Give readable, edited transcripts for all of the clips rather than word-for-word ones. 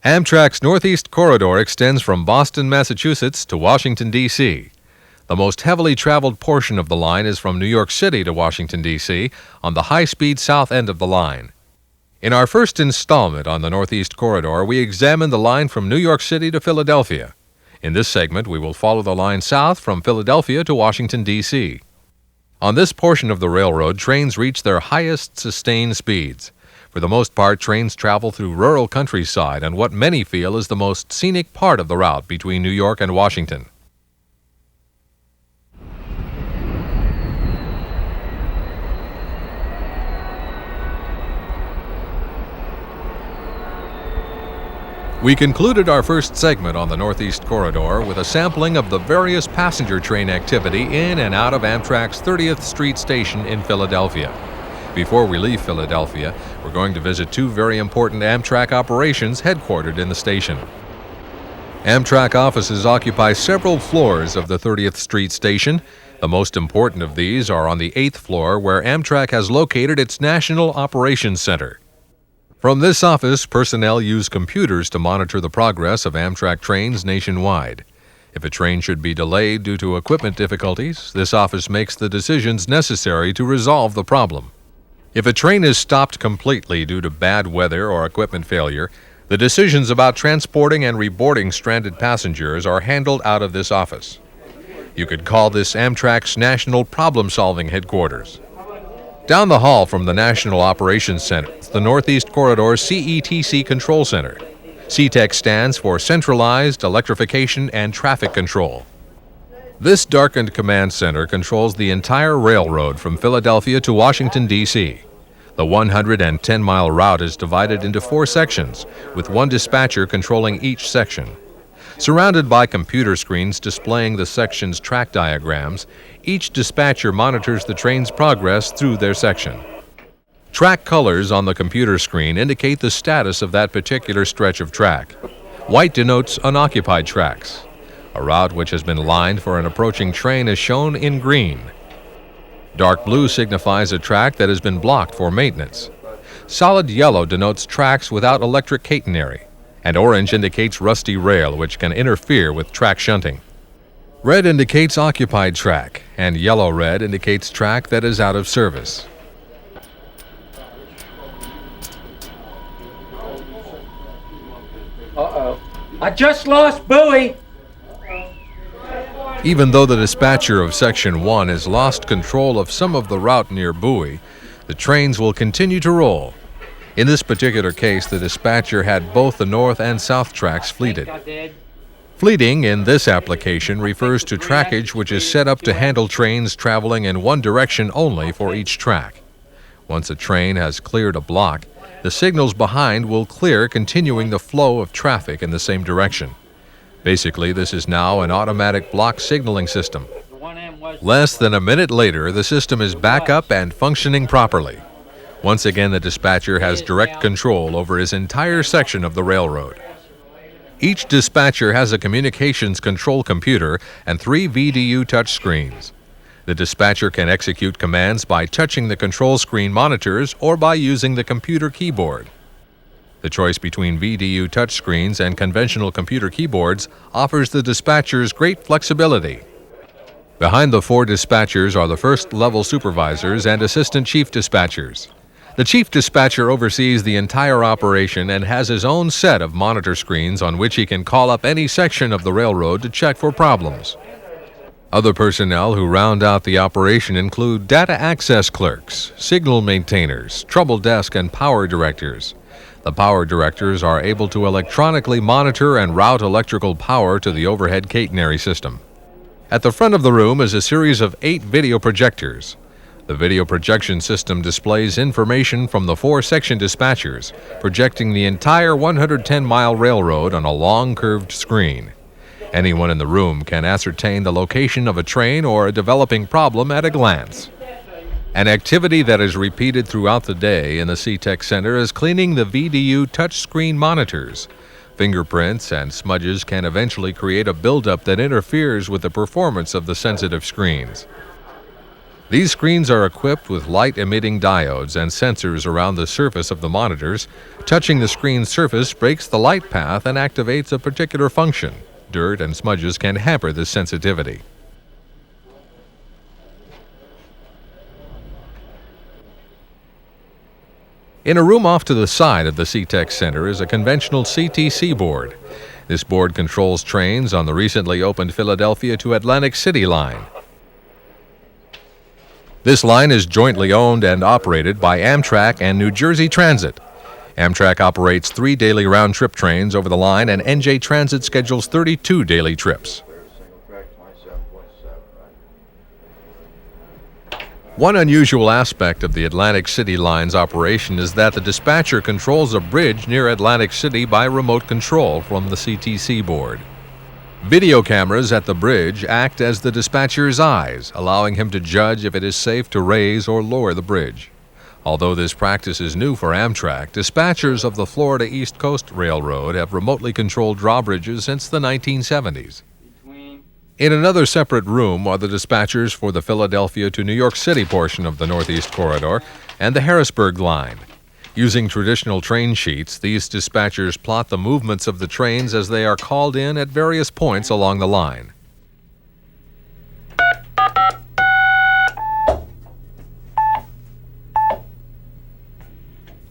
Amtrak's Northeast Corridor extends from Boston, Massachusetts to Washington, D.C. The most heavily traveled portion of the line is from New York City to Washington, D.C. on the high-speed south end of the line. In our first installment on the Northeast Corridor, we examined the line from New York City to Philadelphia. In this segment, we will follow the line south from Philadelphia to Washington, D.C. On this portion of the railroad, trains reach their highest sustained speeds. For the most part, trains travel through rural countryside and what many feel is the most scenic part of the route between New York and Washington. We concluded our first segment on the Northeast Corridor with a sampling of the various passenger train activity in and out of Amtrak's 30th Street station in Philadelphia. Before we leave Philadelphia, we're going to visit two very important Amtrak operations headquartered in the station. Amtrak offices occupy several floors of the 30th Street station. The most important of these are on the 8th floor, where Amtrak has located its National Operations Center. From this office, personnel use computers to monitor the progress of Amtrak trains nationwide. If a train should be delayed due to equipment difficulties, this office makes the decisions necessary to resolve the problem. If a train is stopped completely due to bad weather or equipment failure, the decisions about transporting and reboarding stranded passengers are handled out of this office. You could call this Amtrak's National Problem-Solving Headquarters. Down the hall from the National Operations Center is the Northeast Corridor CETC Control Center. CETC stands for Centralized Electrification and Traffic Control. This darkened command center controls the entire railroad from Philadelphia to Washington, D.C. The 110-mile route is divided into 4 sections, with one dispatcher controlling each section. Surrounded by computer screens displaying the section's track diagrams, each dispatcher monitors the train's progress through their section. Track colors on the computer screen indicate the status of that particular stretch of track. White denotes unoccupied tracks. A route which has been lined for an approaching train is shown in green. Dark blue signifies a track that has been blocked for maintenance. Solid yellow denotes tracks without electric catenary, and orange indicates rusty rail, which can interfere with track shunting. Red indicates occupied track, and yellow-red indicates track that is out of service. Uh-oh. I just lost buoy! Even though the dispatcher of Section 1 has lost control of some of the route near buoy, the trains will continue to roll. In this particular case, the dispatcher had both the north and south tracks fleeted. Fleeting in this application refers to trackage which is set up to handle trains traveling in one direction only for each track. Once a train has cleared a block, the signals behind will clear, continuing the flow of traffic in the same direction. Basically, this is now an automatic block signaling system. Less than a minute later, the system is back up and functioning properly. Once again, the dispatcher has direct control over his entire section of the railroad. Each dispatcher has a communications control computer and 3 VDU touchscreens. The dispatcher can execute commands by touching the control screen monitors or by using the computer keyboard. The choice between VDU touchscreens and conventional computer keyboards offers the dispatchers great flexibility. Behind the 4 dispatchers are the first-level supervisors and assistant chief dispatchers. The chief dispatcher oversees the entire operation and has his own set of monitor screens on which he can call up any section of the railroad to check for problems. Other personnel who round out the operation include data access clerks, signal maintainers, trouble desk, and power directors. The power directors are able to electronically monitor and route electrical power to the overhead catenary system. At the front of the room is a series of 8 video projectors. The video projection system displays information from the 4 section dispatchers, projecting the entire 110-mile railroad on a long curved screen. Anyone in the room can ascertain the location of a train or a developing problem at a glance. An activity that is repeated throughout the day in the CETC Center is cleaning the VDU touchscreen monitors. Fingerprints and smudges can eventually create a buildup that interferes with the performance of the sensitive screens. These screens are equipped with light-emitting diodes and sensors around the surface of the monitors. Touching the screen's surface breaks the light path and activates a particular function. Dirt and smudges can hamper this sensitivity. In a room off to the side of the CETC Center is a conventional CETC board. This board controls trains on the recently opened Philadelphia to Atlantic City line. This line is jointly owned and operated by Amtrak and New Jersey Transit. Amtrak operates 3 daily round-trip trains over the line, and NJ Transit schedules 32 daily trips. One unusual aspect of the Atlantic City line's operation is that the dispatcher controls a bridge near Atlantic City by remote control from the CETC board. Video cameras at the bridge act as the dispatcher's eyes, allowing him to judge if it is safe to raise or lower the bridge. Although this practice is new for Amtrak, dispatchers of the Florida East Coast Railroad have remotely controlled drawbridges since the 1970s. In another separate room are the dispatchers for the Philadelphia to New York City portion of the Northeast Corridor and the Harrisburg line. Using traditional train sheets, these dispatchers plot the movements of the trains as they are called in at various points along the line.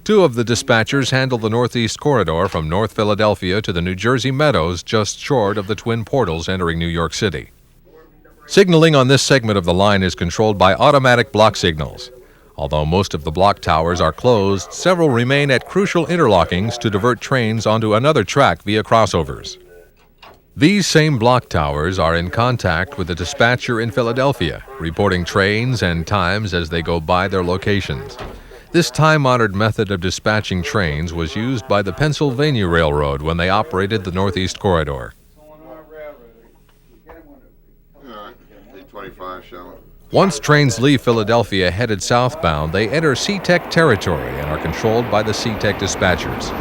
Two of the dispatchers handle the Northeast Corridor from North Philadelphia to the New Jersey Meadows just short of the twin portals entering New York City. Signaling on this segment of the line is controlled by automatic block signals. Although most of the block towers are closed, several remain at crucial interlockings to divert trains onto another track via crossovers. These same block towers are in contact with the dispatcher in Philadelphia, reporting trains and times as they go by their locations. This time-honored method of dispatching trains was used by the Pennsylvania Railroad when they operated the Northeast Corridor. 825, shall we? Once trains leave Philadelphia headed southbound, they enter CETC territory and are controlled by the CETC dispatchers.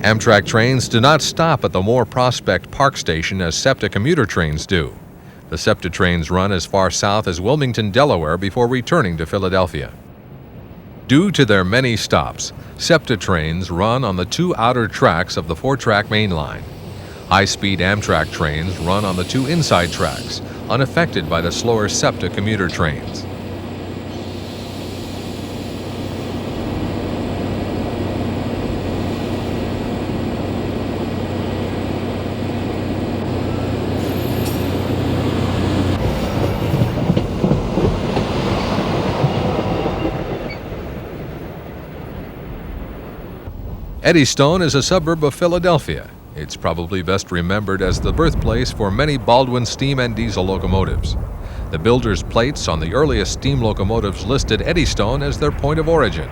Amtrak trains do not stop at the Moore Prospect Park Station as SEPTA commuter trains do. The SEPTA trains run as far south as Wilmington, Delaware before returning to Philadelphia. Due to their many stops, SEPTA trains run on the 2 outer tracks of the 4-track main line. High-speed Amtrak trains run on the 2 inside tracks, unaffected by the slower SEPTA commuter trains. Eddystone is a suburb of Philadelphia. It's probably best remembered as the birthplace for many Baldwin steam and diesel locomotives. The builder's plates on the earliest steam locomotives listed Eddystone as their point of origin.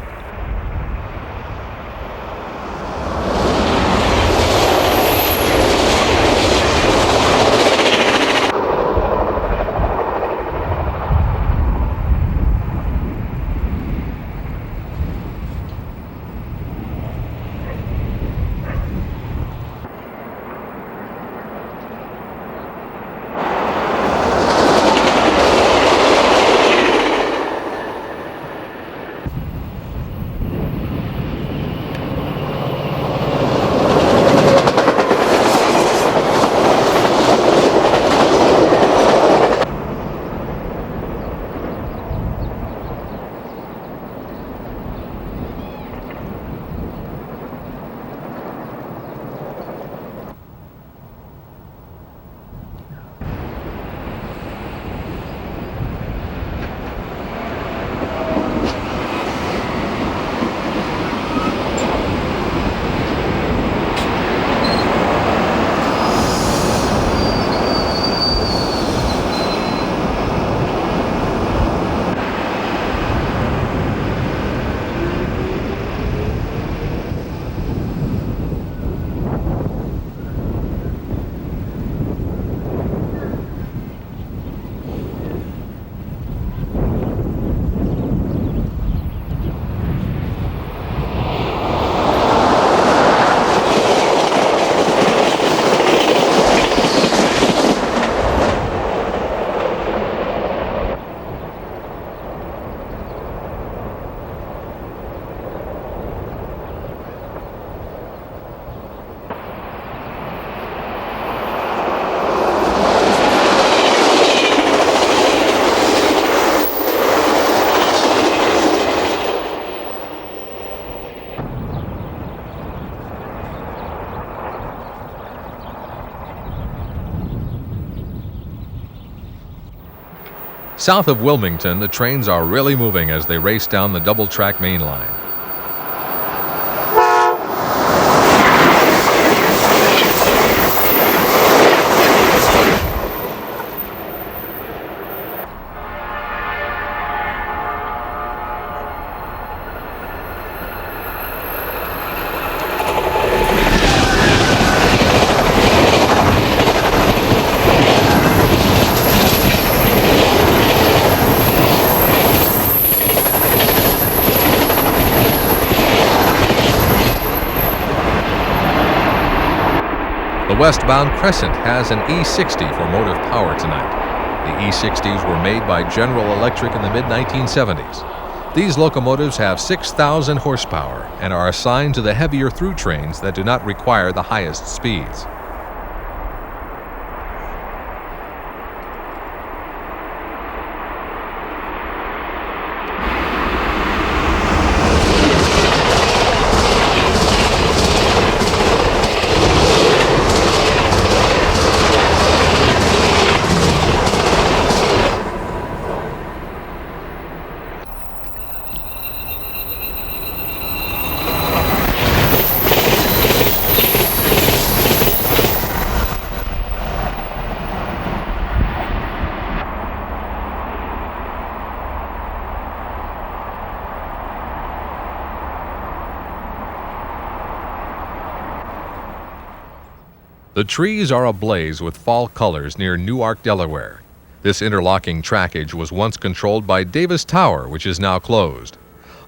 South of Wilmington, the trains are really moving as they race down the double-track main line. The westbound Crescent has an E60 for motive power tonight. The E60s were made by General Electric in the mid-1970s. These locomotives have 6,000 horsepower and are assigned to the heavier through trains that do not require the highest speeds. The trees are ablaze with fall colors near Newark, Delaware. This interlocking trackage was once controlled by Davis Tower, which is now closed.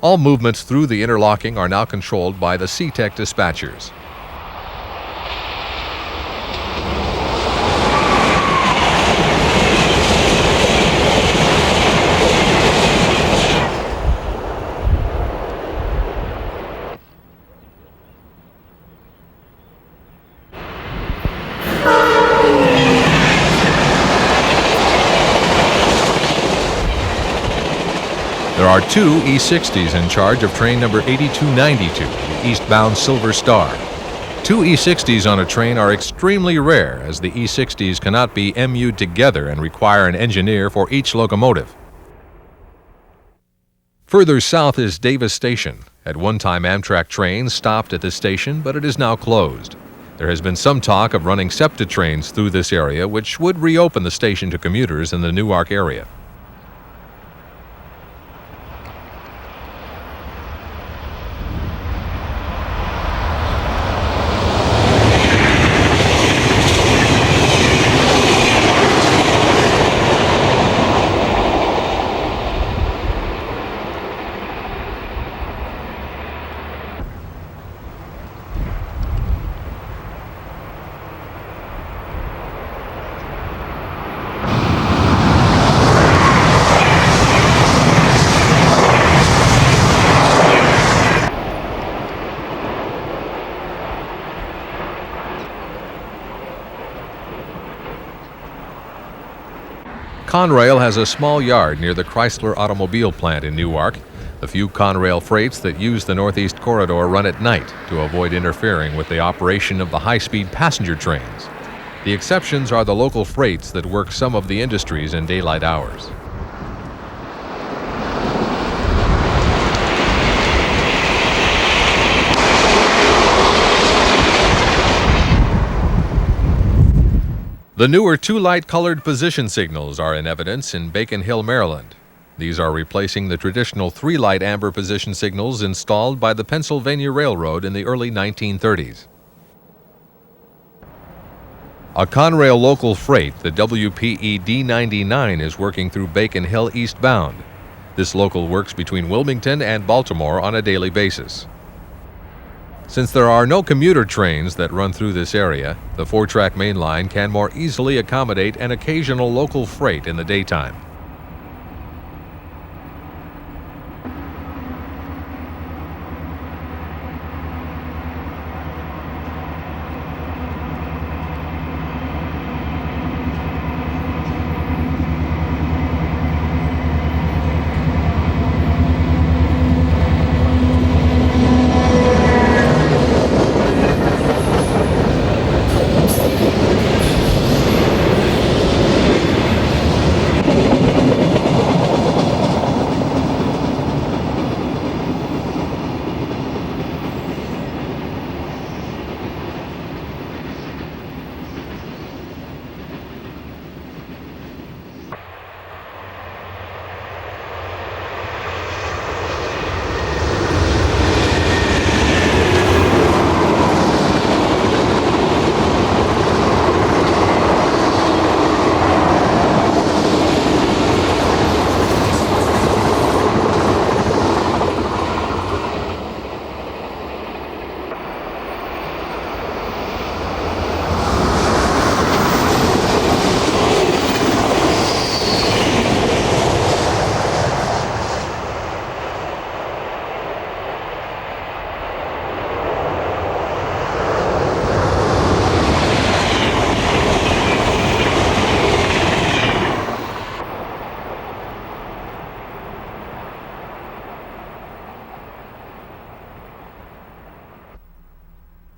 All movements through the interlocking are now controlled by the CETC dispatchers. There are two E60s in charge of train number 8292, the eastbound Silver Star. Two E60s on a train are extremely rare, as the E60s cannot be MU'd together and require an engineer for each locomotive. Further south is Davis Station. At one time, Amtrak trains stopped at this station, but it is now closed. There has been some talk of running SEPTA trains through this area, which would reopen the station to commuters in the Newark area. Conrail has a small yard near the Chrysler automobile plant in Newark. The few Conrail freights that use the Northeast Corridor run at night to avoid interfering with the operation of the high-speed passenger trains. The exceptions are the local freights that work some of the industries in daylight hours. The newer two light-colored position signals are in evidence in Bacon Hill, Maryland. These are replacing the traditional three-light amber position signals installed by the Pennsylvania Railroad in the early 1930s. A Conrail local freight, the WPE D99, is working through Bacon Hill eastbound. This local works between Wilmington and Baltimore on a daily basis. Since there are no commuter trains that run through this area, the four-track main line can more easily accommodate an occasional local freight in the daytime.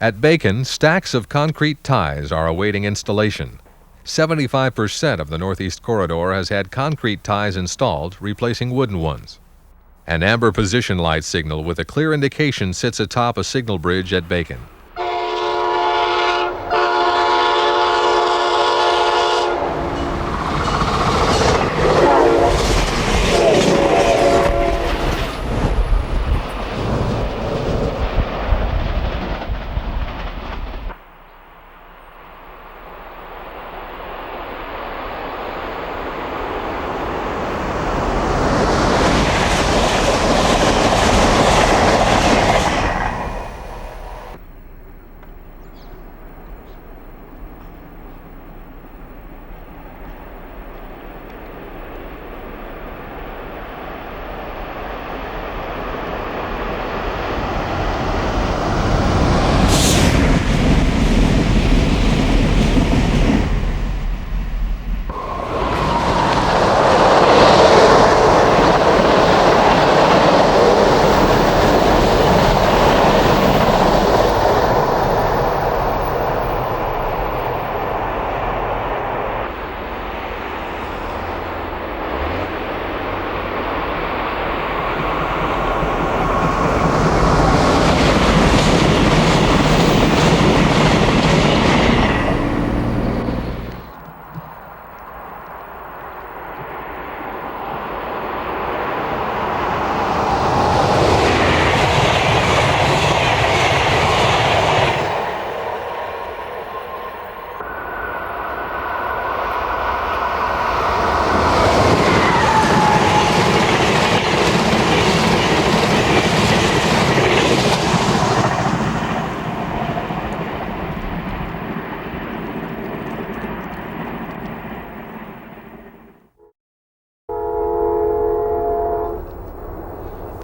At Bacon, stacks of concrete ties are awaiting installation. 75% of the Northeast Corridor has had concrete ties installed, replacing wooden ones. An amber position light signal with a clear indication sits atop a signal bridge at Bacon.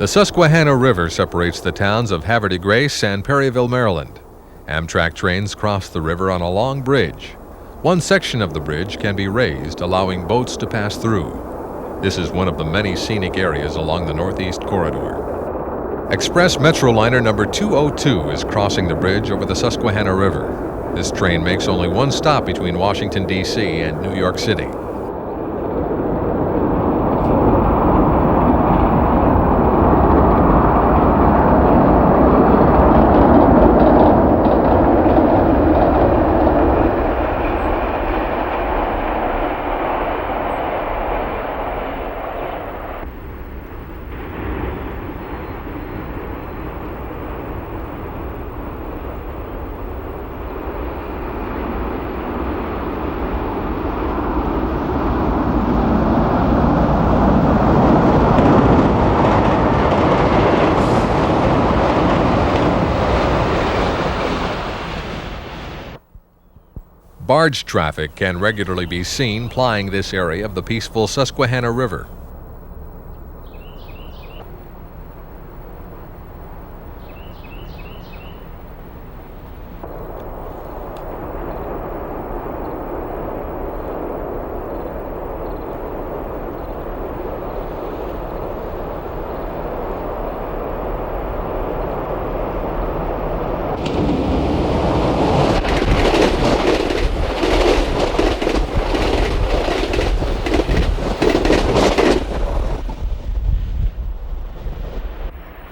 The Susquehanna River separates the towns of Havre de Grace and Perryville, Maryland. Amtrak trains cross the river on a long bridge. One section of the bridge can be raised, allowing boats to pass through. This is one of the many scenic areas along the Northeast Corridor. Express Metroliner number 202 is crossing the bridge over the Susquehanna River. This train makes only one stop between Washington, D.C. and New York City. Barge traffic can regularly be seen plying this area of the peaceful Susquehanna River.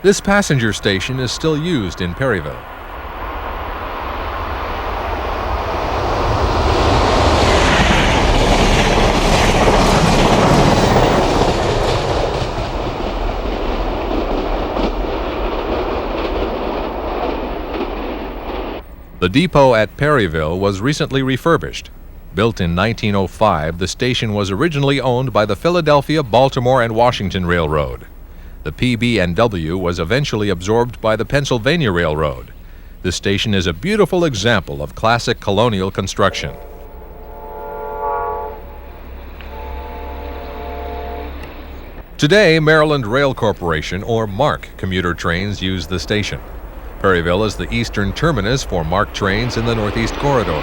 This passenger station is still used in Perryville. The depot at Perryville was recently refurbished. Built in 1905, the station was originally owned by the Philadelphia, Baltimore, and Washington Railroad. The PB&W was eventually absorbed by the Pennsylvania Railroad. This station is a beautiful example of classic colonial construction. Today, Maryland Rail Corporation, or MARC, commuter trains use the station. Perryville is the eastern terminus for MARC trains in the Northeast Corridor.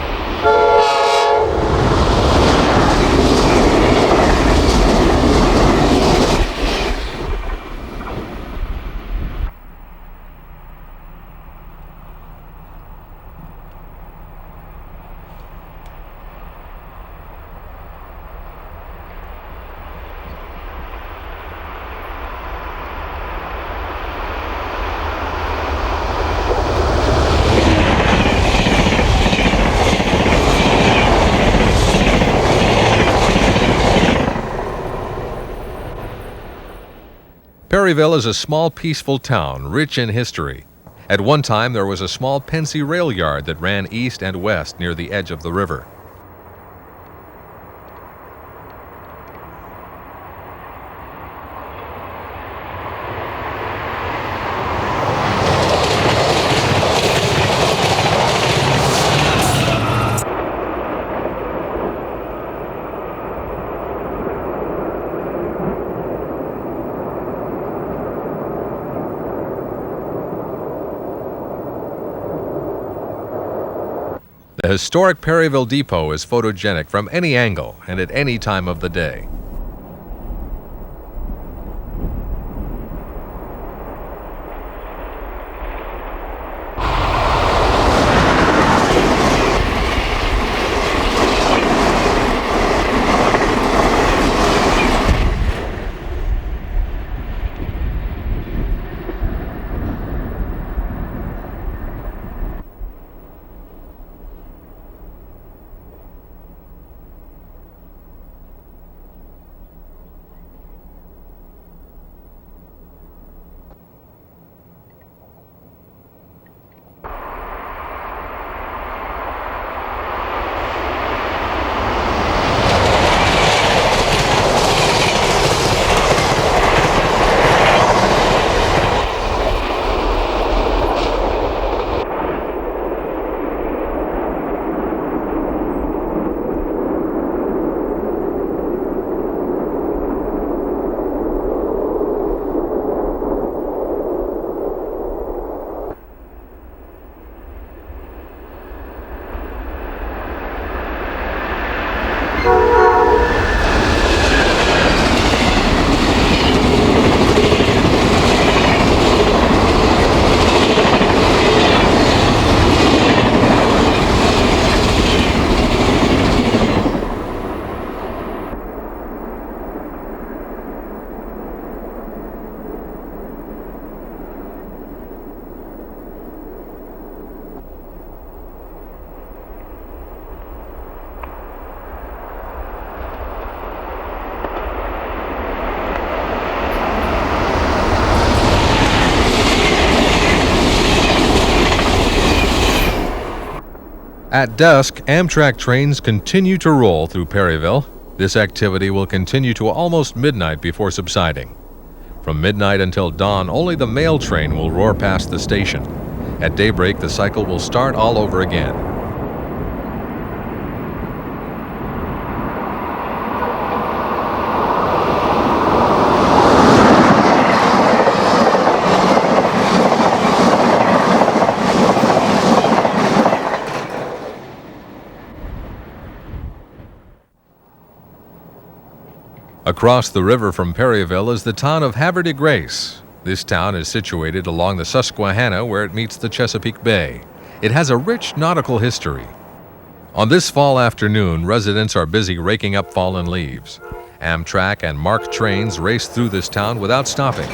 Perryville is a small, peaceful town, rich in history. At one time, there was a small Pensy rail yard that ran east and west near the edge of the river. The historic Perryville Depot is photogenic from any angle and at any time of the day. At dusk, Amtrak trains continue to roll through Perryville. This activity will continue to almost midnight before subsiding. From midnight until dawn, only the mail train will roar past the station. At daybreak, the cycle will start all over again. Across the river from Perryville is the town of Havre de Grace. This town is situated along the Susquehanna where it meets the Chesapeake Bay. It has a rich nautical history. On this fall afternoon, residents are busy raking up fallen leaves. Amtrak and MARC trains race through this town without stopping.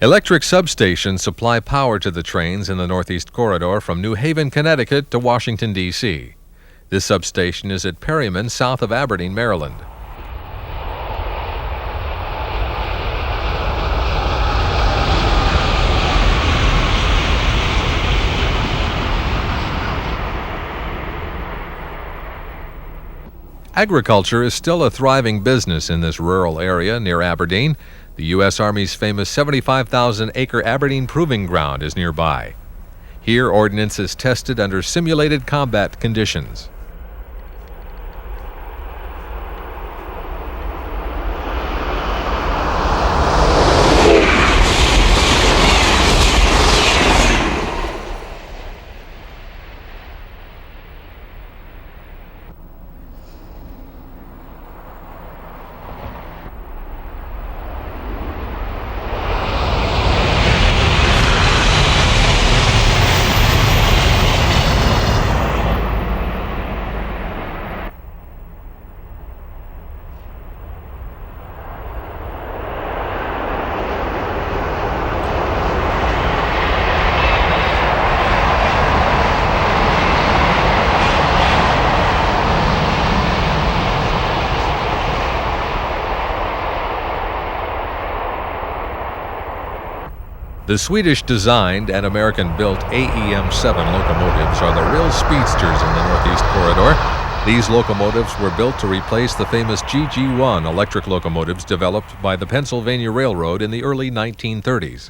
Electric substations supply power to the trains in the Northeast Corridor from New Haven, Connecticut to Washington, D.C. This substation is at Perryman, south of Aberdeen, Maryland. Agriculture is still a thriving business in this rural area near Aberdeen. The U.S. Army's famous 75,000-acre Aberdeen Proving Ground is nearby. Here, ordnance is tested under simulated combat conditions. The Swedish-designed and American-built AEM-7 locomotives are the real speedsters in the Northeast Corridor. These locomotives were built to replace the famous GG1 electric locomotives developed by the Pennsylvania Railroad in the early 1930s.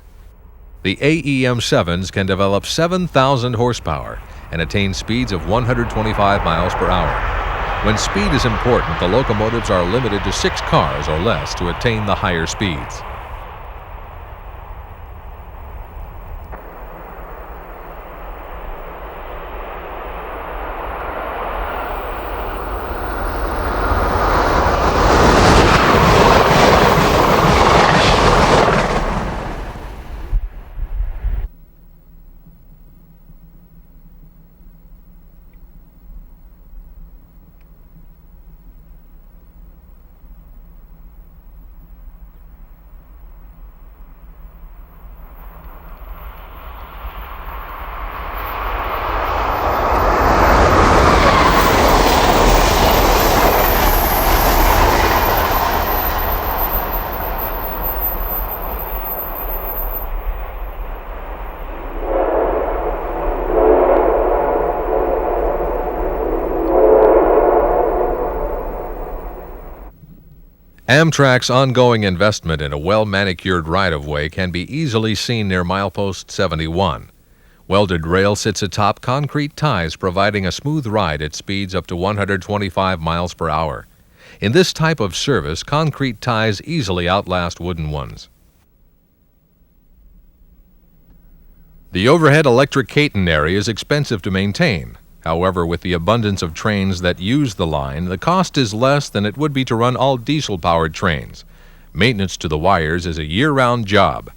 The AEM-7s can develop 7,000 horsepower and attain speeds of 125 miles per hour. When speed is important, the locomotives are limited to 6 cars or less to attain the higher speeds. Amtrak's ongoing investment in a well-manicured right-of-way can be easily seen near milepost 71. Welded rail sits atop concrete ties, providing a smooth ride at speeds up to 125 miles per hour. In this type of service, concrete ties easily outlast wooden ones. The overhead electric catenary is expensive to maintain. However, with the abundance of trains that use the line, the cost is less than it would be to run all diesel-powered trains. Maintenance to the wires is a year-round job.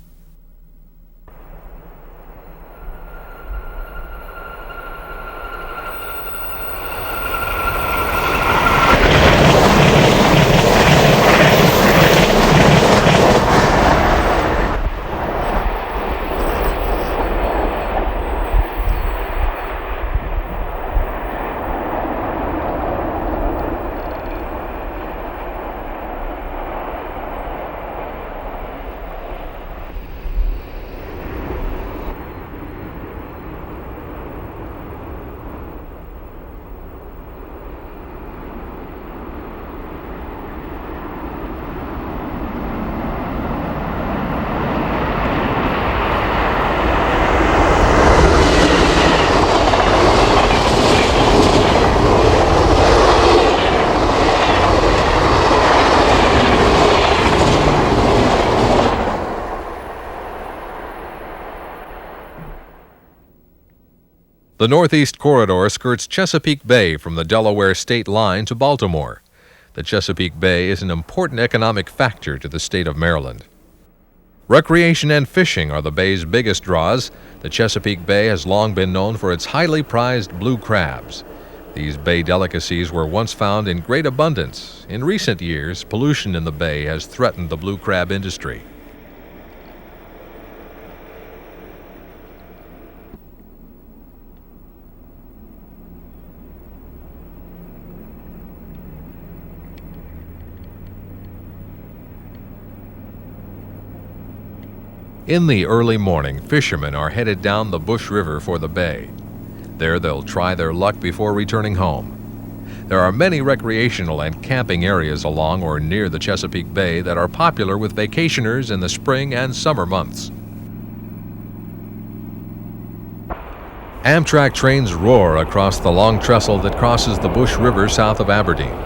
The Northeast Corridor skirts Chesapeake Bay from the Delaware state line to Baltimore. The Chesapeake Bay is an important economic factor to the state of Maryland. Recreation and fishing are the bay's biggest draws. The Chesapeake Bay has long been known for its highly prized blue crabs. These bay delicacies were once found in great abundance. In recent years, pollution in the bay has threatened the blue crab industry. In the early morning, fishermen are headed down the Bush River for the bay. There they'll try their luck before returning home. There are many recreational and camping areas along or near the Chesapeake Bay that are popular with vacationers in the spring and summer months. Amtrak trains roar across the long trestle that crosses the Bush River south of Aberdeen.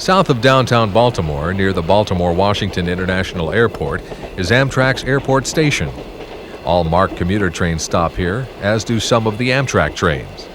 South of downtown Baltimore, near the Baltimore-Washington International Airport, is Amtrak's airport station. All MARC commuter trains stop here, as do some of the Amtrak trains.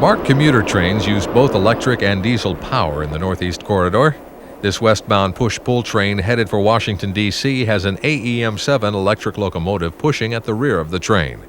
MARC commuter trains use both electric and diesel power in the Northeast Corridor. This westbound push-pull train headed for Washington, D.C. has an AEM-7 electric locomotive pushing at the rear of the train.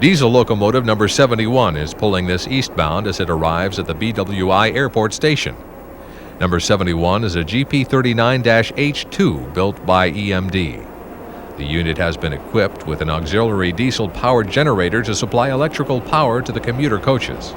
Diesel locomotive number 71 is pulling this eastbound as it arrives at the BWI airport station. Number 71 is a GP39-H2 built by EMD. The unit has been equipped with an auxiliary diesel-powered generator to supply electrical power to the commuter coaches.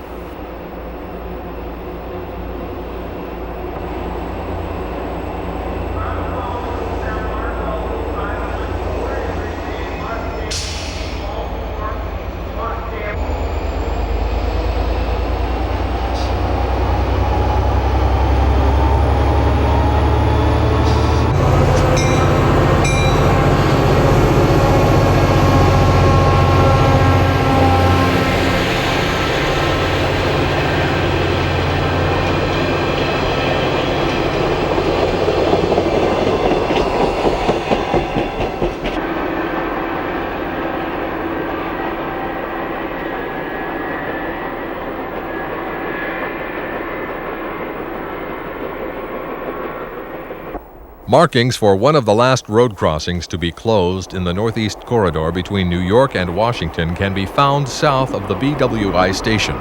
Markings for one of the last road crossings to be closed in the northeast corridor between New York and Washington can be found south of the BWI station.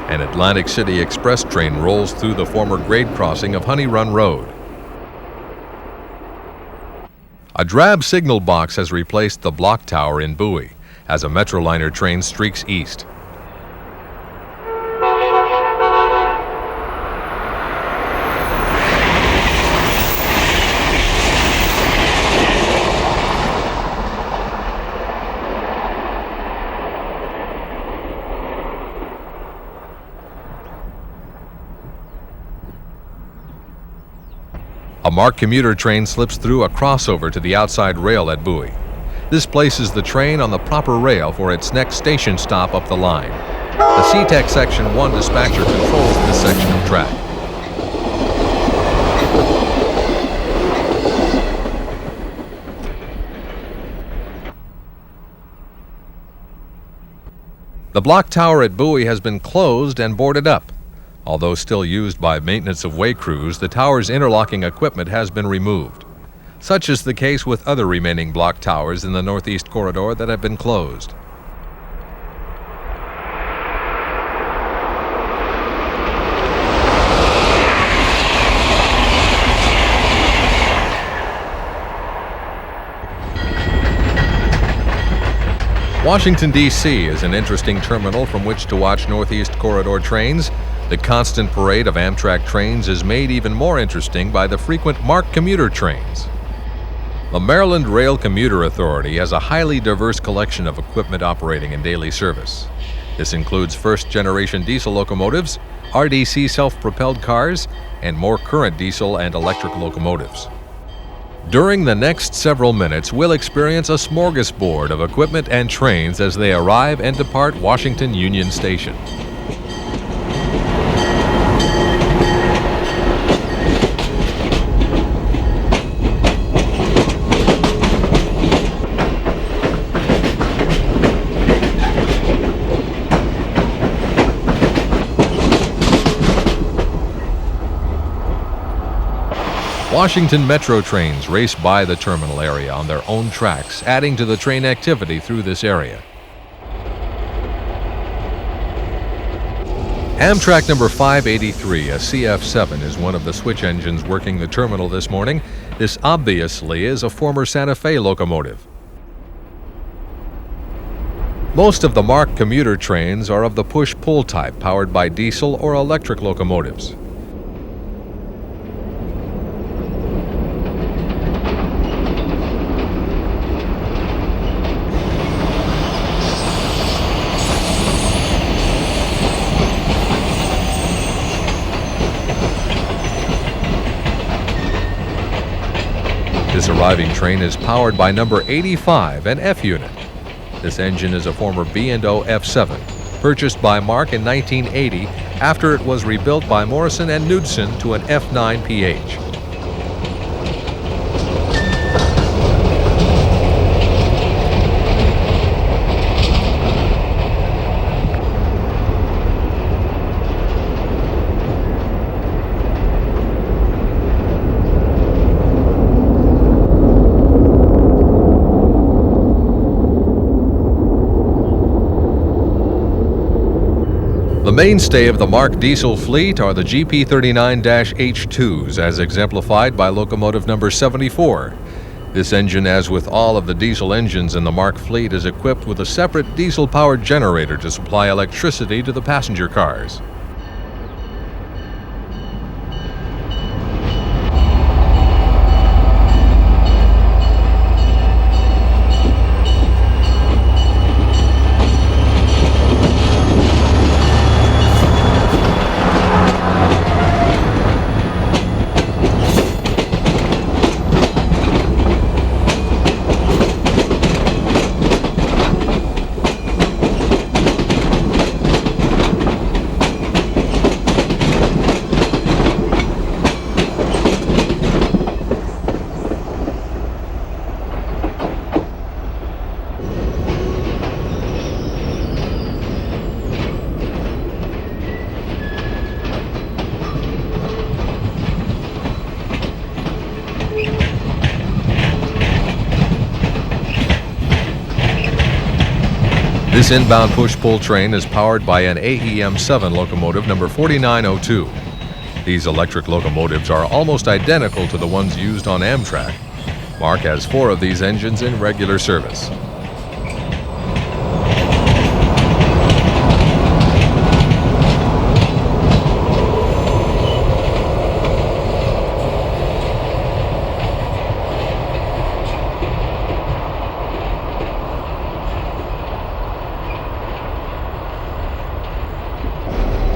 An Atlantic City Express train rolls through the former grade crossing of Honey Run Road. A drab signal box has replaced the block tower in Bowie as a Metroliner train streaks east. A MARC commuter train slips through a crossover to the outside rail at Bowie. This places the train on the proper rail for its next station stop up the line. The CETC Section 1 dispatcher controls this section of track. The block tower at Bowie has been closed and boarded up. Although still used by maintenance of way crews, the tower's interlocking equipment has been removed. Such is the case with other remaining block towers in the northeast corridor that have been closed. Washington, D.C. is an interesting terminal from which to watch northeast corridor trains. The constant parade of Amtrak trains is made even more interesting by the frequent MARC commuter trains. The Maryland Rail Commuter Authority has a highly diverse collection of equipment operating in daily service. This includes first-generation diesel locomotives, RDC self-propelled cars, and more current diesel and electric locomotives. During the next several minutes, we'll experience a smorgasbord of equipment and trains as they arrive and depart Washington Union Station. Washington Metro trains race by the terminal area on their own tracks, adding to the train activity through this area. Amtrak number 583, a CF7, is one of the switch engines working the terminal this morning. This obviously is a former Santa Fe locomotive. Most of the MARC commuter trains are of the push-pull type, powered by diesel or electric locomotives. This arriving train is powered by number 85, an F unit. This engine is a former B&O F7, purchased by MARC in 1980 after it was rebuilt by Morrison and Knudsen to an F9 PH. The mainstay of the MARC diesel fleet are the GP39-H2s, as exemplified by locomotive number 74. This engine, as with all of the diesel engines in the MARC fleet, is equipped with a separate diesel-powered generator to supply electricity to the passenger cars. This inbound push-pull train is powered by an AEM-7 locomotive number 4902. These electric locomotives are almost identical to the ones used on Amtrak. MARC has 4 of these engines in regular service.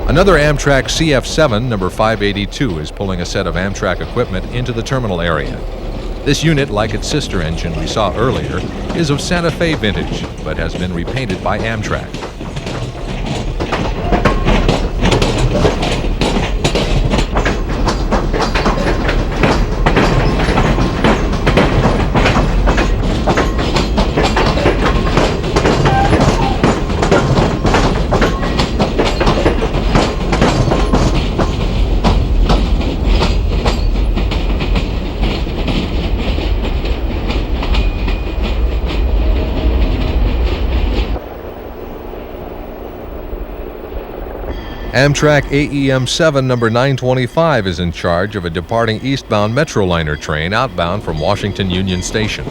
Another Amtrak CF7 number 582 is pulling a set of Amtrak equipment into the terminal area. This unit, like its sister engine we saw earlier, is of Santa Fe vintage, but has been repainted by Amtrak. Amtrak AEM-7 number 925 is in charge of a departing eastbound Metroliner train outbound from Washington Union Station.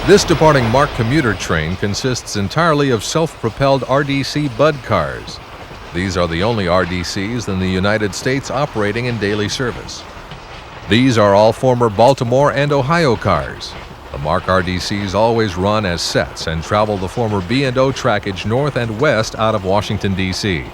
This departing MARC commuter train consists entirely of self-propelled RDC Bud cars. These are the only RDCs in the United States operating in daily service. These are all former Baltimore and Ohio cars. The MARC RDCs always run as sets and travel the former B&O trackage north and west out of Washington, D.C.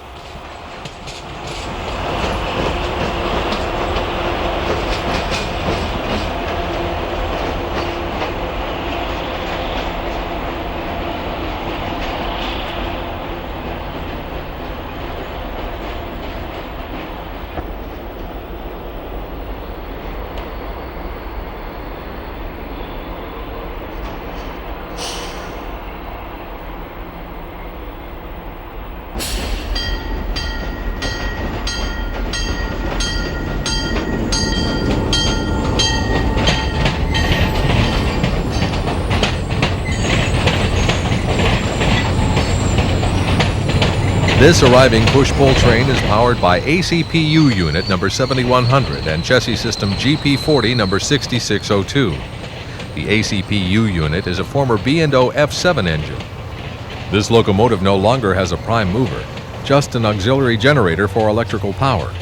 This arriving push-pull train is powered by ACPU unit number 7100 and chassis system GP40 number 6602. The ACPU unit is a former B&O F7 engine. This locomotive no longer has a prime mover, just an auxiliary generator for electrical power.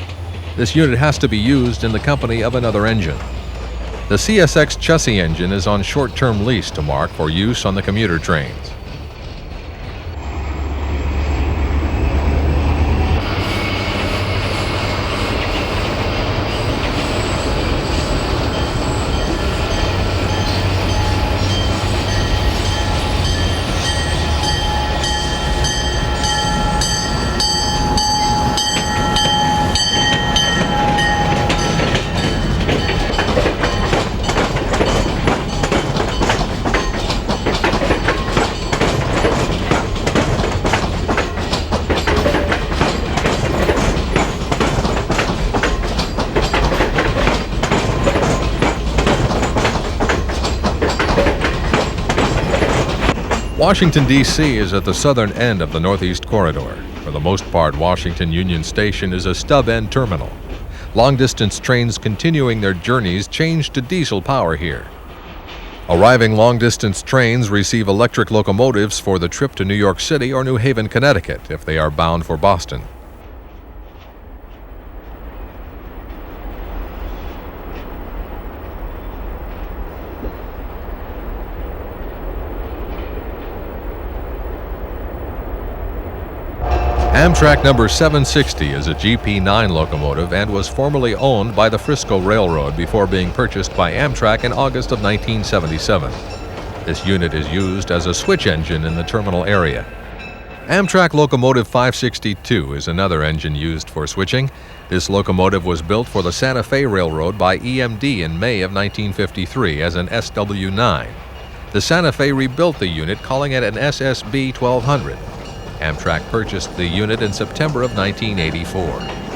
This unit has to be used in the company of another engine. The CSX chassis engine is on short-term lease to MARC for use on the commuter trains. Washington, D.C. is at the southern end of the Northeast Corridor. For the most part, Washington Union Station is a stub-end terminal. Long-distance trains continuing their journeys change to diesel power here. Arriving long-distance trains receive electric locomotives for the trip to New York City or New Haven, Connecticut, if they are bound for Boston. Amtrak number 760 is a GP9 locomotive and was formerly owned by the Frisco Railroad before being purchased by Amtrak in August of 1977. This unit is used as a switch engine in the terminal area. Amtrak Locomotive 562 is another engine used for switching. This locomotive was built for the Santa Fe Railroad by EMD in May of 1953 as an SW9. The Santa Fe rebuilt the unit, calling it an SSB 1200. Amtrak purchased the unit in September of 1984.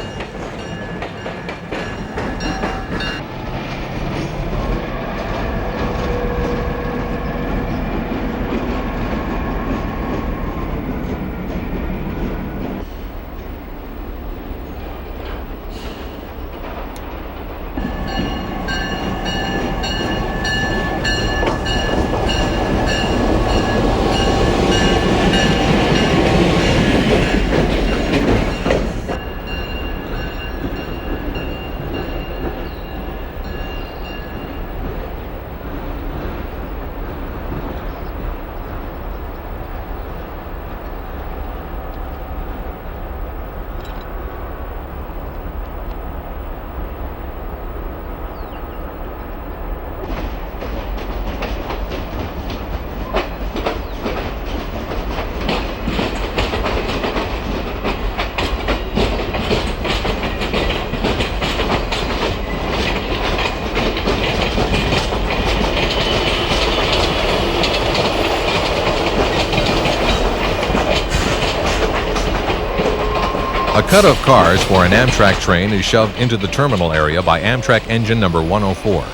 A cut of cars for an Amtrak train is shoved into the terminal area by Amtrak engine number 104.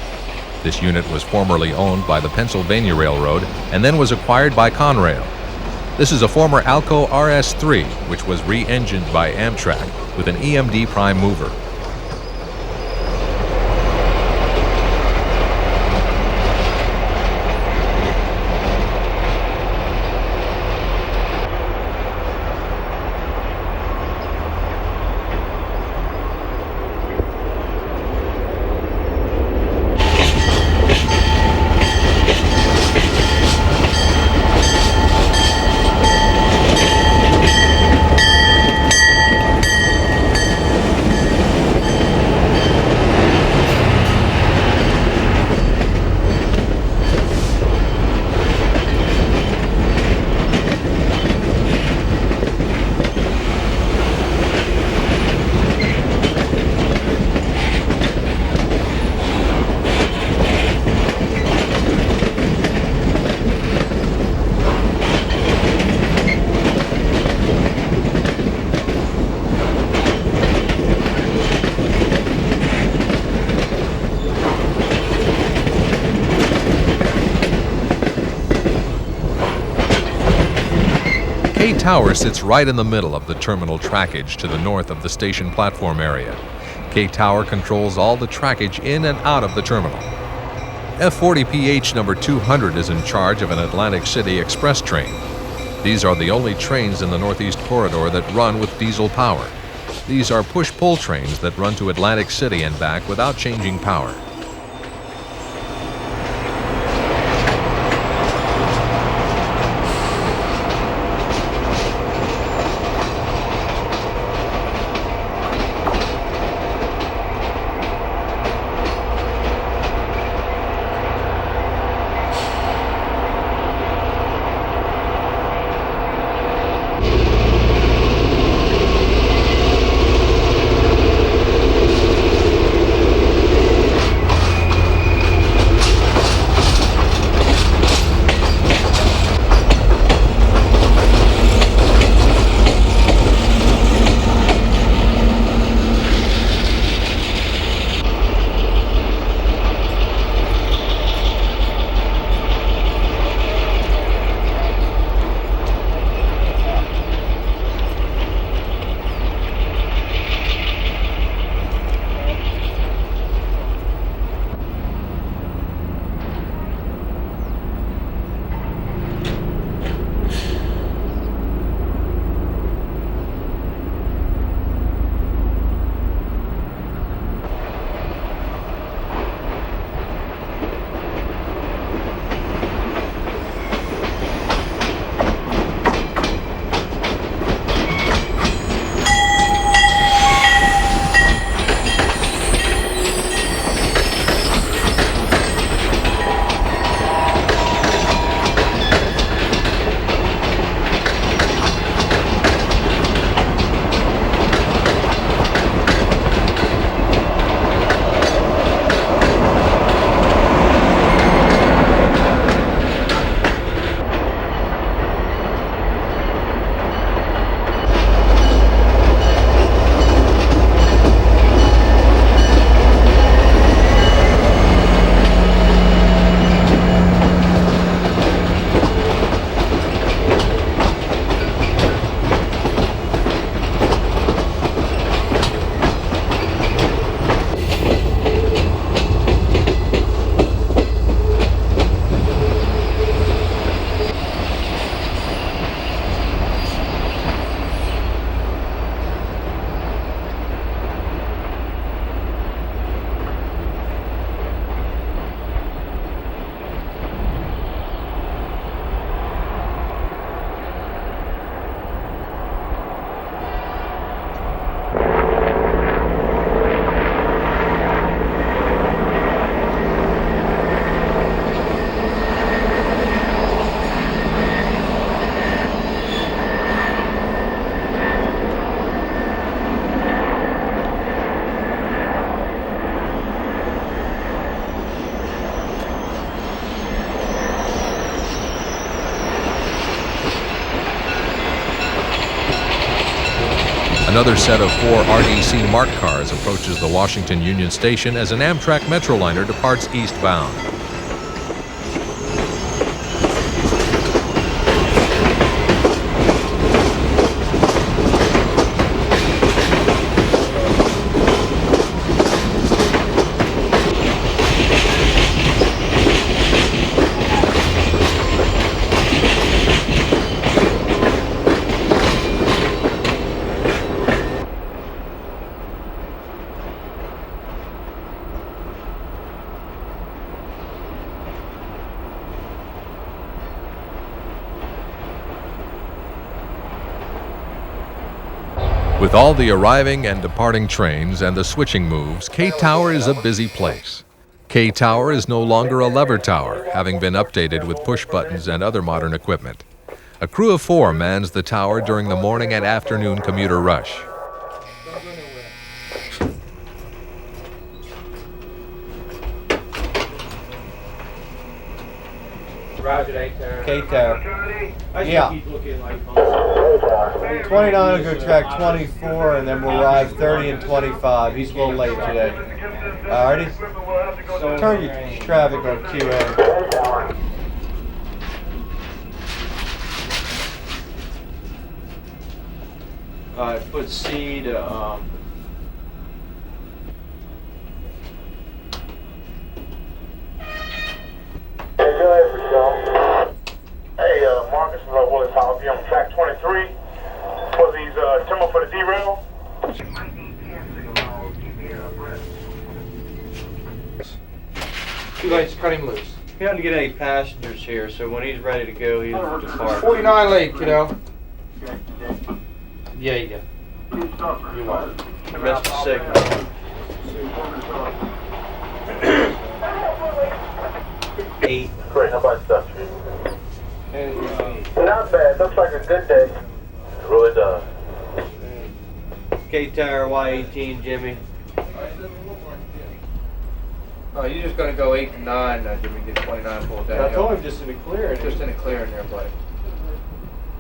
This unit was formerly owned by the Pennsylvania Railroad and then was acquired by Conrail. This is a former Alco RS3, which was re-engined by Amtrak with an EMD prime mover. Tower sits right in the middle of the terminal trackage to the north of the station platform area. K Tower controls all the trackage in and out of the terminal. F40PH number 200 is in charge of an Atlantic City express train. These are the only trains in the Northeast Corridor that run with diesel power. These are push-pull trains that run to Atlantic City and back without changing power. Another set of 4 RDC MARC cars approaches the Washington Union Station as an Amtrak Metroliner departs eastbound. With all the arriving and departing trains and the switching moves, K Tower is a busy place. K Tower is no longer a lever tower, having been updated with push buttons and other modern equipment. A crew of 4 mans the tower during the morning and afternoon commuter rush. Roger, K-Tower. Yeah. 29 will go track 24, and then we'll ride 30 and 25. He's a little late today. Alrighty? Turn your traffic on QA. Alright, put C to, Hey, Marcus, Willis, I'll be on track 23 for these timber for the derail. Too late to cut him loose. he doesn't get any passengers here, so when he's ready to go, he'll depart. 49 late, kiddo. Yeah, you go. You are. Rest the signal. Eight. Great, how about stuff? Not bad, looks like a good day. It really does. K-Tower Y18, Jimmy. Oh, you're just gonna go 8 to 9 now, Jimmy, get 29 pulled down. I told him just in the clear. Just in the clearing there, buddy.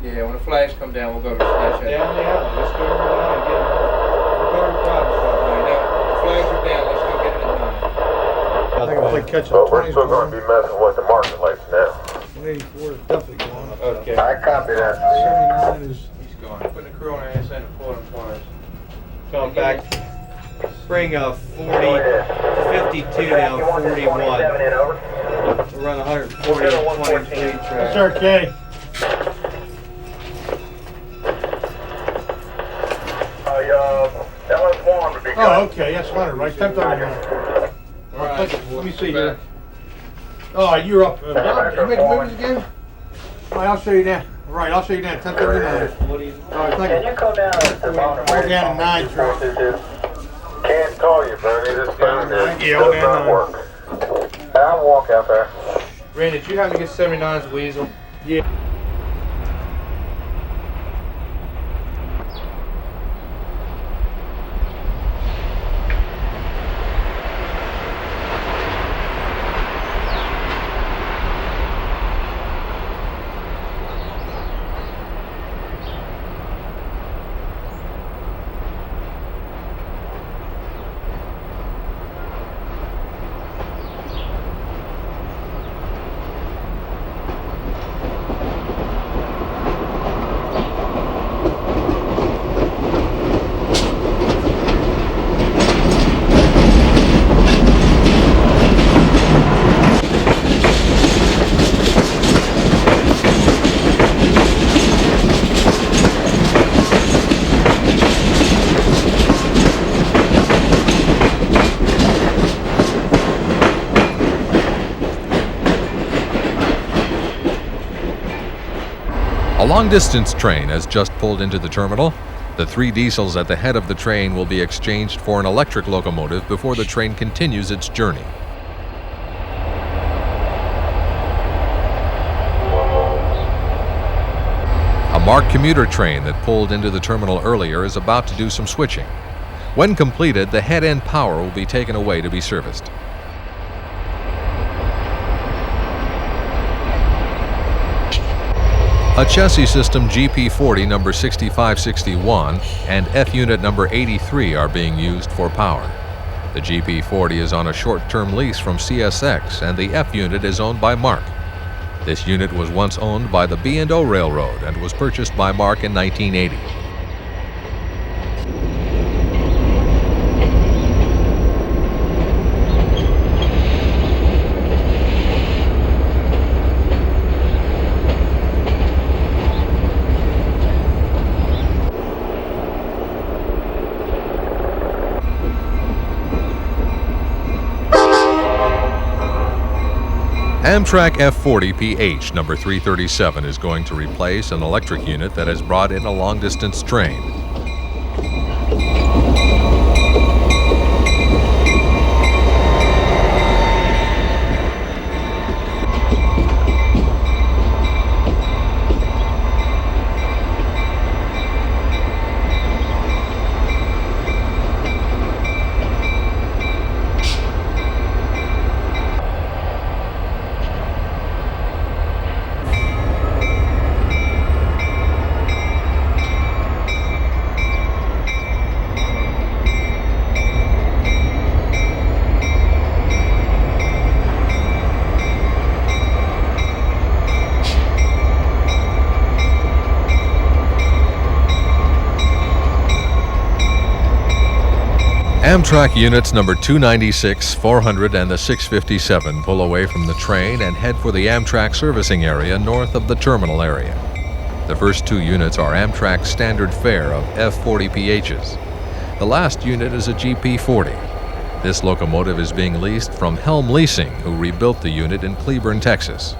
Yeah, when the flags come down, we'll go to the station. Down the alley. Let's go over there and get him. We'll go to the private car. All right, now, the flags are down, let's go get it at 9. I think if we catch a Well, we're 20's still going to be messing with the market lights now. 184 is definitely going up. Okay. I copy that. 79 is, He's gone. Putting the crew on our ass and pulling them cars. Come back. Bring 52 down 41. We'll run 140 and 23 track. that's okay. LS1 would be good. Oh, okay, yes, 100, right? 1039. All right, Let me see here. Oh, you're up. You making movies again? All right, I'll show you that. All right, I'll show you that. 1039. What do you? All right, thank Can you you. come down to the bottom? We're down to 9 track. Can't call you, Bernie. This phone Yeah, does man, not work. I'll walk out there. Randy, did you have to get 79's Weasel? Yeah. A long-distance train has just pulled into the terminal. The 3 diesels at the head of the train will be exchanged for an electric locomotive before the train continues its journey. A MARC commuter train that pulled into the terminal earlier is about to do some switching. When completed, the head-end power will be taken away to be serviced. A chassis system GP40 number 6561 and F unit number 83 are being used for power. The GP40 is on a short-term lease from CSX and the F unit is owned by MARC. This unit was once owned by the B&O Railroad and was purchased by MARC in 1980. Amtrak F40PH number 337 is going to replace an electric unit that has brought in a long-distance train. Amtrak units number 296, 400, and the 657 pull away from the train and head for the Amtrak servicing area north of the terminal area. The first two units are Amtrak standard fare of F40PHs. The last unit is a GP40. This locomotive is being leased from Helm Leasing, who rebuilt the unit in Cleburne, Texas.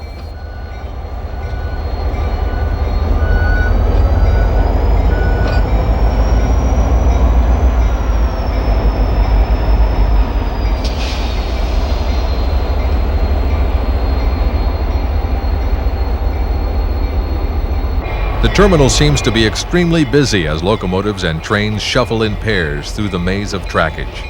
The terminal seems to be extremely busy as locomotives and trains shuffle in pairs through the maze of trackage.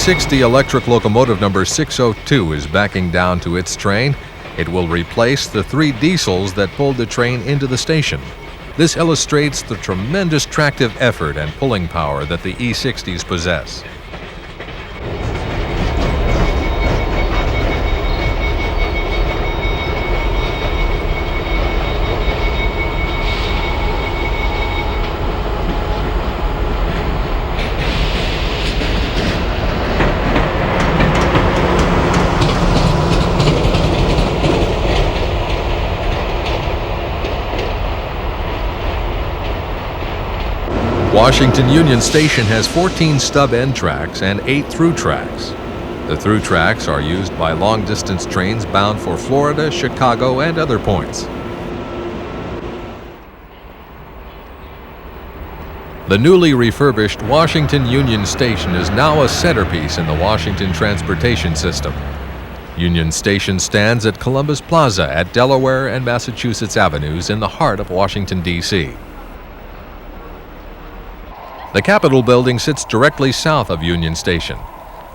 E60 electric locomotive number 602 is backing down to its train. It will replace the 3 diesels that pulled the train into the station. This illustrates the tremendous tractive effort and pulling power that the E60s possess. Washington Union Station has 14 stub end tracks and 8 through tracks. The through tracks are used by long-distance trains bound for Florida, Chicago, and other points. The newly refurbished Washington Union Station is now a centerpiece in the Washington transportation system. Union Station stands at Columbus Plaza at Delaware and Massachusetts Avenues in the heart of Washington, D.C. The Capitol building sits directly south of Union Station.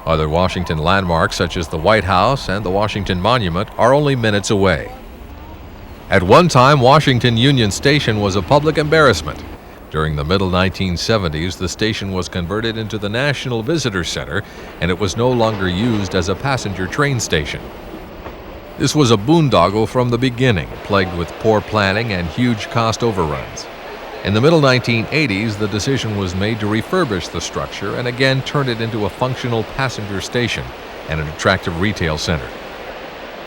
Other Washington landmarks such as the White House and the Washington Monument are only minutes away. At one time, Washington Union Station was a public embarrassment. During the middle 1970s, the station was converted into the National Visitor Center, and it was no longer used as a passenger train station. This was a boondoggle from the beginning, plagued with poor planning and huge cost overruns. In the middle 1980s, the decision was made to refurbish the structure and again turn it into a functional passenger station and an attractive retail center.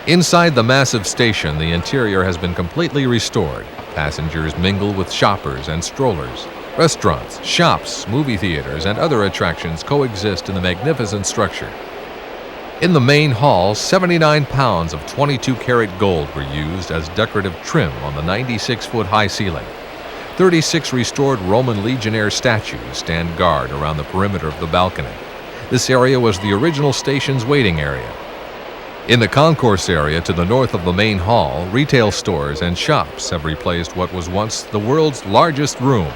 Inside the massive station, the interior has been completely restored. Passengers mingle with shoppers and strollers. Restaurants, shops, movie theaters, and other attractions coexist in the magnificent structure. In the main hall, 79 pounds of 22-karat gold were used as decorative trim on the 96-foot-high ceiling. 36 restored Roman legionnaire statues stand guard around the perimeter of the balcony. This area was the original station's waiting area. In the concourse area to the north of the main hall, retail stores and shops have replaced what was once the world's largest room.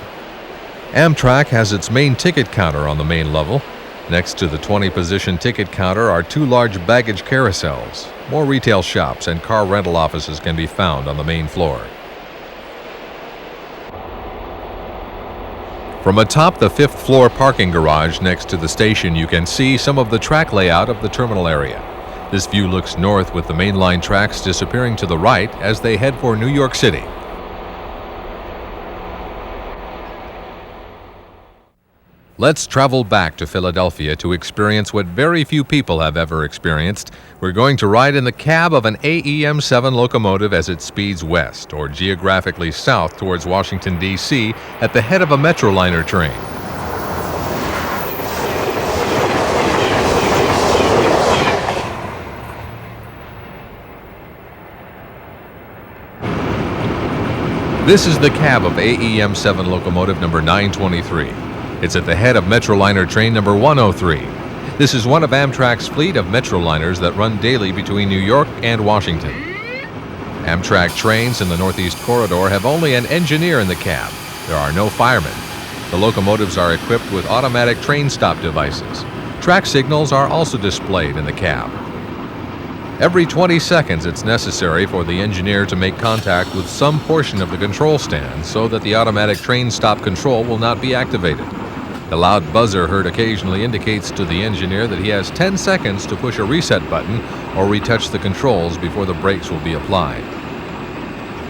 Amtrak has its main ticket counter on the main level. Next to the 20-position ticket counter are 2 large baggage carousels. More retail shops and car rental offices can be found on the main floor. From atop the 5th floor parking garage next to the station, you can see some of the track layout of the terminal area. This view looks north with the mainline tracks disappearing to the right as they head for New York City. Let's travel back to Philadelphia to experience what very few people have ever experienced. We're going to ride in the cab of an AEM-7 locomotive as it speeds west, or geographically south towards Washington, D.C., at the head of a Metroliner train. This is the cab of AEM-7 locomotive number 923. It's at the head of Metroliner train number 103. This is one of Amtrak's fleet of Metroliners that run daily between New York and Washington. Amtrak trains in the Northeast Corridor have only an engineer in the cab. There are no firemen. The locomotives are equipped with automatic train stop devices. Track signals are also displayed in the cab. Every 20 seconds, it's necessary for the engineer to make contact with some portion of the control stand so that the automatic train stop control will not be activated. The loud buzzer heard occasionally indicates to the engineer that he has 10 seconds to push a reset button or retouch the controls before the brakes will be applied.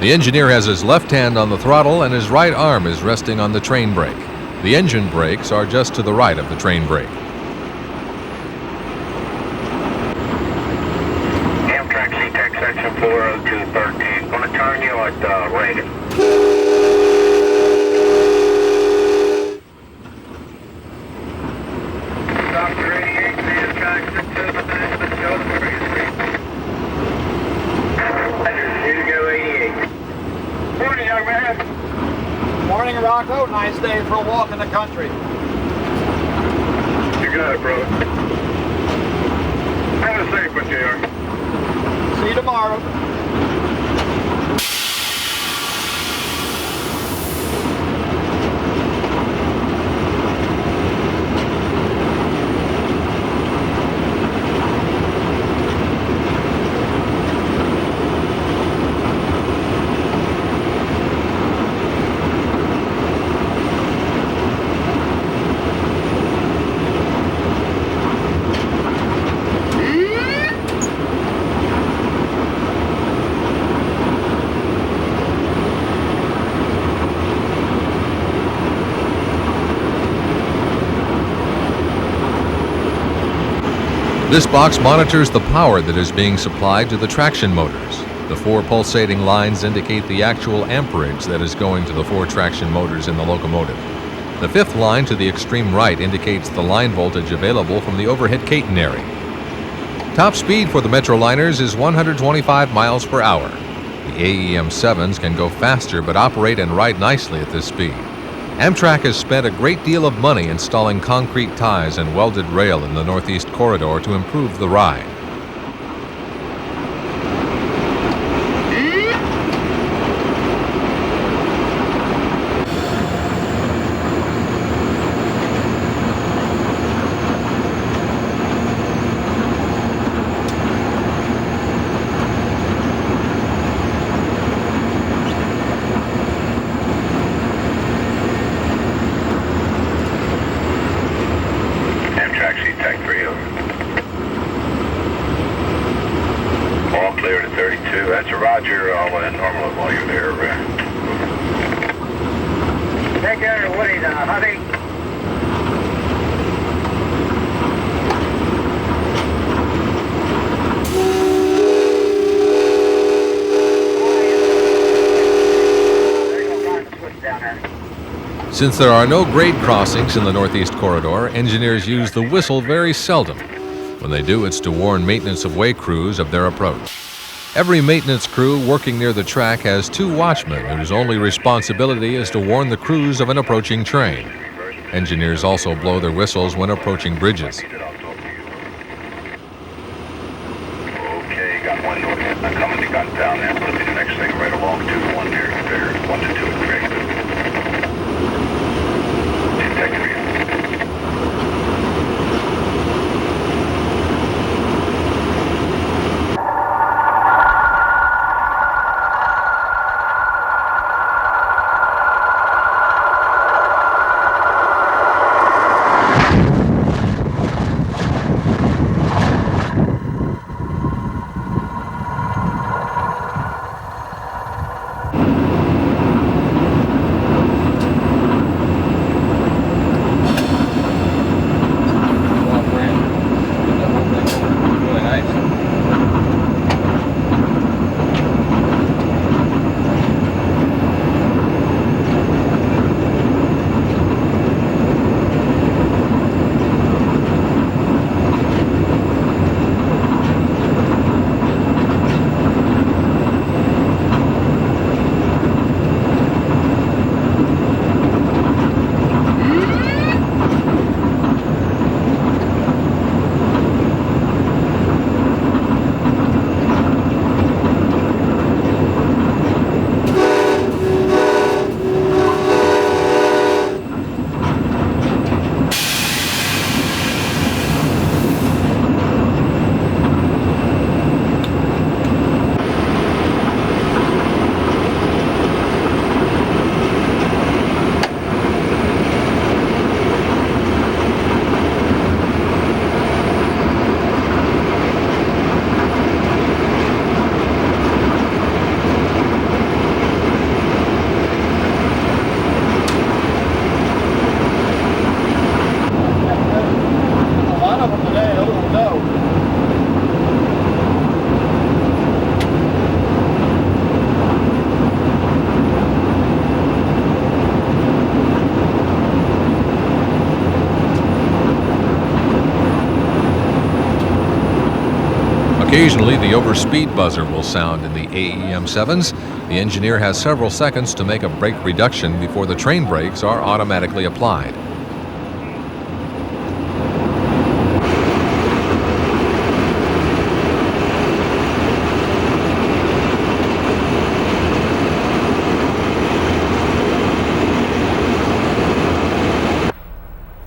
The engineer has his left hand on the throttle and his right arm is resting on the train brake. The engine brakes are just to the right of the train brake. Amtrak CETC section 40213. Gonna turn you at Reagan. Morning, Rocco. Nice day for a walk in the country. You got it, brother. Have a safe one, JR. See you tomorrow. This box monitors the power that is being supplied to the traction motors. The 4 pulsating lines indicate the actual amperage that is going to the 4 traction motors in the locomotive. The 5th line to the extreme right indicates the line voltage available from the overhead catenary. Top speed for the Metroliners is 125 miles per hour. The AEM-7s can go faster but operate and ride nicely at this speed. Amtrak has spent a great deal of money installing concrete ties and welded rail in the Northeast Corridor to improve the ride. Since there are no grade crossings in the Northeast Corridor, engineers use the whistle very seldom. When they do, it's to warn maintenance of way crews of their approach. Every maintenance crew working near the track has 2 watchmen whose only responsibility is to warn the crews of an approaching train. Engineers also blow their whistles when approaching bridges. Okay, got one noise. I'm coming to gun down there. Put me the next thing right along 2-1 here. There, 1 to 2 and 3. Occasionally, the overspeed buzzer will sound in the AEM-7s. The engineer has several seconds to make a brake reduction before the train brakes are automatically applied.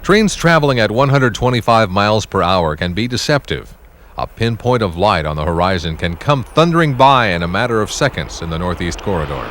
Trains traveling at 125 miles per hour can be deceptive. A pinpoint of light on the horizon can come thundering by in a matter of seconds in the Northeast Corridor.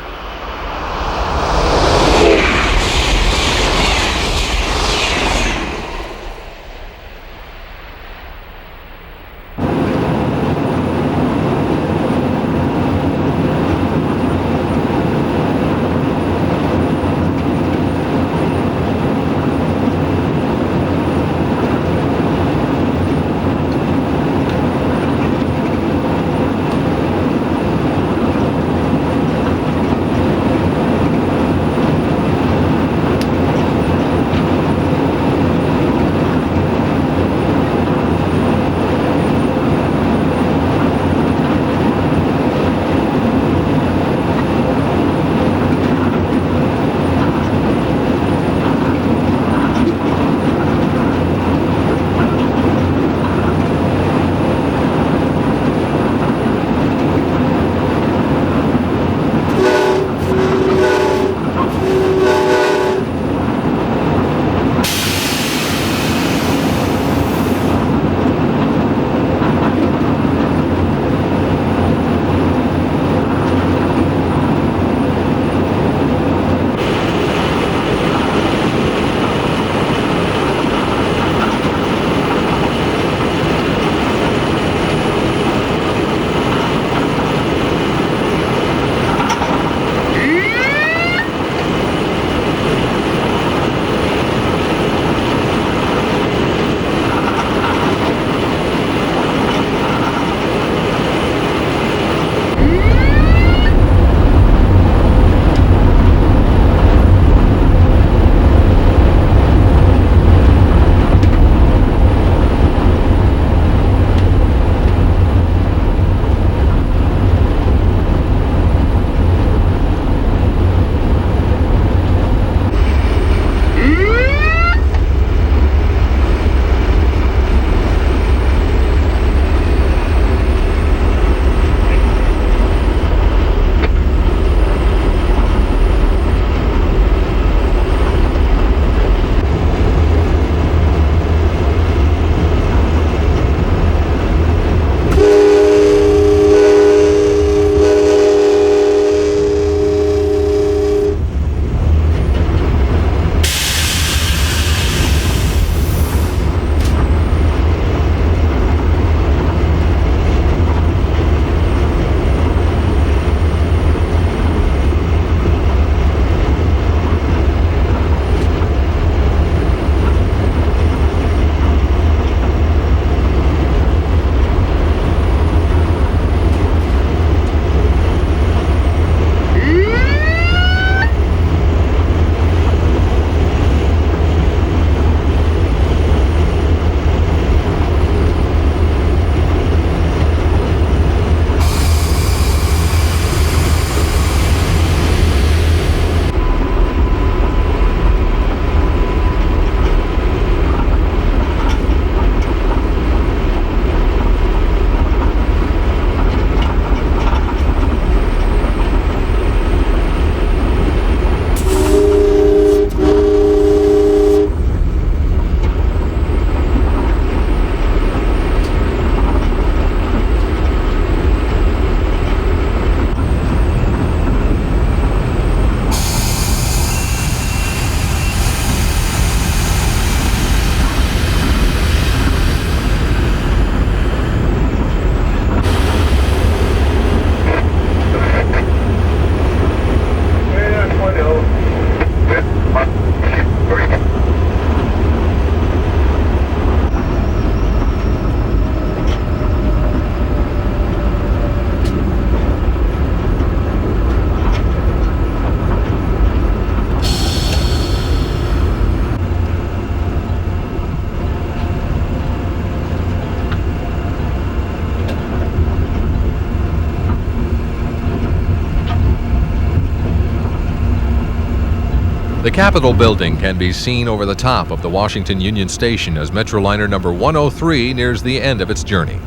The Capitol building can be seen over the top of the Washington Union Station as Metroliner number 103 nears the end of its journey.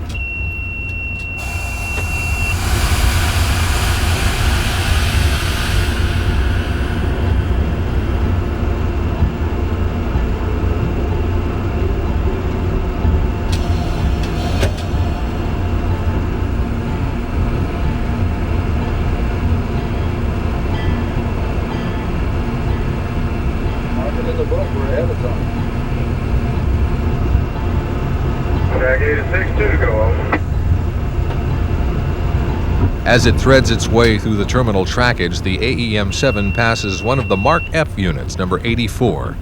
As it threads its way through the terminal trackage, the AEM-7 passes one of the MARC F units, number 84.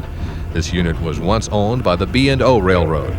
This unit was once owned by the B&O Railroad.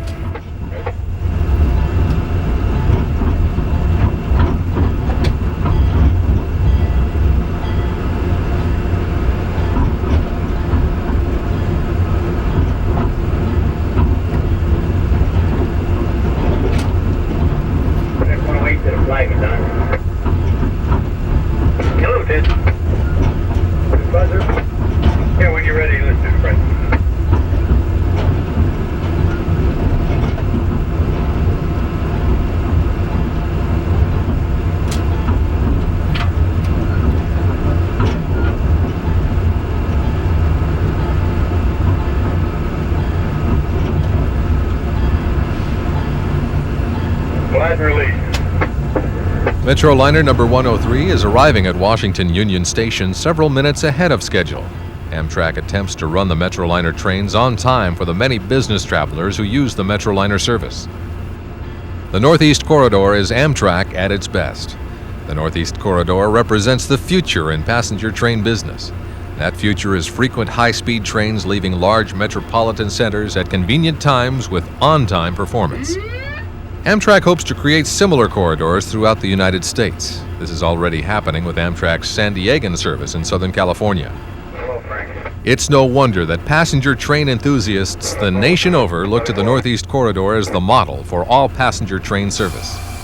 Metroliner number 103 is arriving at Washington Union Station several minutes ahead of schedule. Amtrak attempts to run the Metroliner trains on time for the many business travelers who use the Metroliner service. The Northeast Corridor is Amtrak at its best. The Northeast Corridor represents the future in passenger train business. That future is frequent high-speed trains leaving large metropolitan centers at convenient times with on-time performance. Amtrak hopes to create similar corridors throughout the United States. This is already happening with Amtrak's San Diegan service in Southern California. Hello, Frank. It's no wonder that passenger train enthusiasts the nation over look to the Northeast Corridor as the model for all passenger train service.